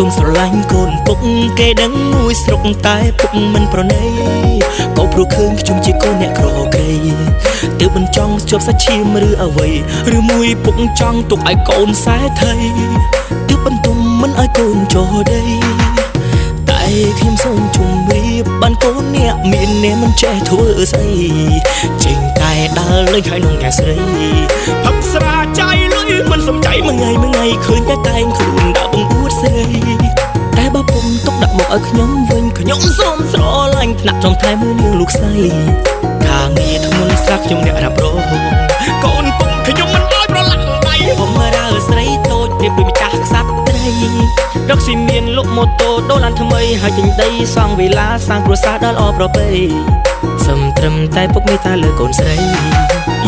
សូមស្រឡាញ់កូនពុកគេដឹងមួយស្រុកតែពុកមិនប្រណីក៏ព្រោះឃើញខ្ញុំជាកូនអ្នកក្រក្រៃទើបមិនចង់ជាប់សាច់ឈាមឬអ្វីឬមួយពុកចង់ទុកឲ្យកូនសែថៃទើបបន្ទុំមិនឲ្យកូនចោះដីតែខ្ញុំសូមជម្រាបបានកូនអ្នកមានអ្នកមិនចេះធ្វើស្អីចេញតែដើរលេងហើយនងអ្នកស្រីផឹកស្រាចៃលុយមិនសំចៃមួយថ្ងៃឃើញតែតែងខ្លួនដើរបង្អួតស្រីតែបើពុំទុកដាក់មកឲ្យខ្ញុំវិញខ្ញុំសូមស្រឡាញ់ថ្នាក់ចំថែមើលនាងលោកស្រីខាងងារធ្ងន់ស្រាក់ខ្ញុំអ្នករ៉ាប់រងកូនពុកខ្ញុំមិនអោយប្រឡាក់ដៃผมរើស្រីតូចប្រៀបដូចម្ចាស់ខ្សាត់ត្រីរកស៊ីមានលុកម៉ូតូដូរឡានថ្មីហើយចេញដីសង់វិឡាសាងគ្រួសារដល់ល្អប្រពៃសំត្រឹមតែពុកមេត្តាលើកូនស្រី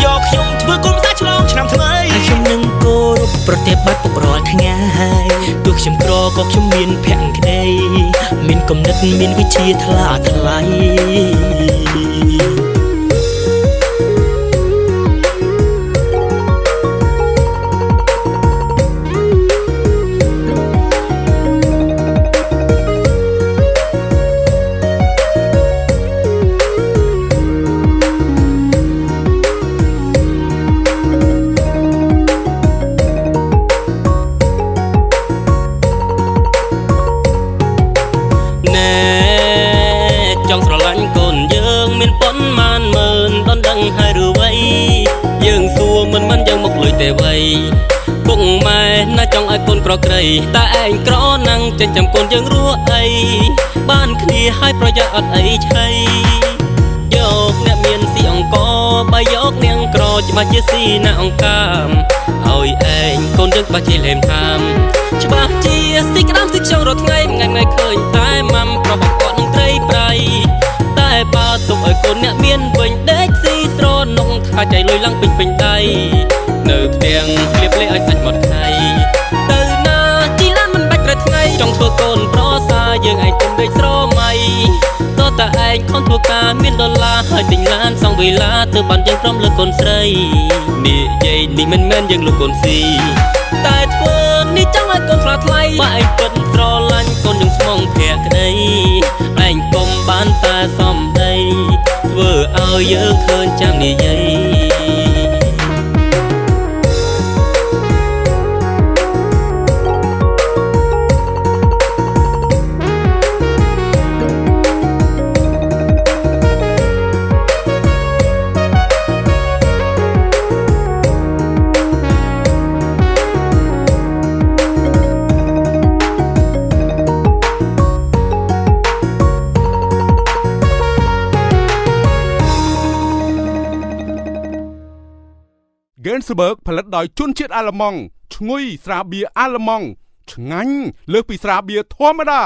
យកខ្ញុំធ្វើគុំសាឆ្លងឆ្នាំថ្មីហើយខ្ញុំនឹងគោរពប្រតិបត្តិពុករាល់ថ្ងៃទោះខ្ញុំក្រក៏ខ្ញុំមានភក្តីមានគំនិតមានវិជ្ជាថ្លាថ្លៃចង់ស្រឡាញ់កូនយើងមានប៉ុន្មានម៉ឺនដនដឹងហើយឬវ័យយើងសួរមិនយើងមកលុយទេវ័យពុកម៉ែណាចង់ឲ្យកូនក្រក្រៃតែឯងក្រណាំងចិញ្ចឹមកូនយើងរស់អីបានគ្នាឲ្យប្រយ័ត្នអត់អីឆៃយកអ្នកមានស៊ីអង្គបើយកនាងក្រច្បាស់ជាស៊ីណាអង្គកាមឲ្យឯងកូនយើងច្បាស់ជាលេមថាមច្បាស់ជាស៊ីក្តាមស៊ីខ្ចង់រាល់ថ្ងៃថ្ងៃឃើញតែម៉ាំប្រាប់គាត់នឹងត្រីប្រៃតែបើទុកឲ្យកូនអ្នកមានវិញដេកស៊ីស្រនងថាចៃលុយឡើងពេញដៃនៅផ្ទាំងលៀបលេឲ្យសាច់មកថៃទៅណាជីឡានមិនបាច់ប្រថ្ងៃចង់ធ្វើកូនប្រសាយើងឯងទុំដេកស្រមៃតើតែឯងខំធ្វើការមានដុល្លារហើយទិញឡានសង់វិឡាទើបបានយើងព្រមលើកូនស្រីនិយាយនេះមិនមែនយើងលោកកូនស៊ីតែធ្វើនេះចង់ឲ្យកូនខ្លាថ្លៃបើឯងពិតស្រឡាញ់កូនយើងស្មងភក្តីឯងពុំបានតែសំដីធ្វើឲ្យយើងឃើញចាំនិយាយGainsbourg ផលិតដោយជនជាតិអាល្លឺម៉ង់ឈ្ងុយស្រាបៀរអាល្លឺម៉ង់ឆ្ងាញ់លើសពីស្រាបៀរធម្មតា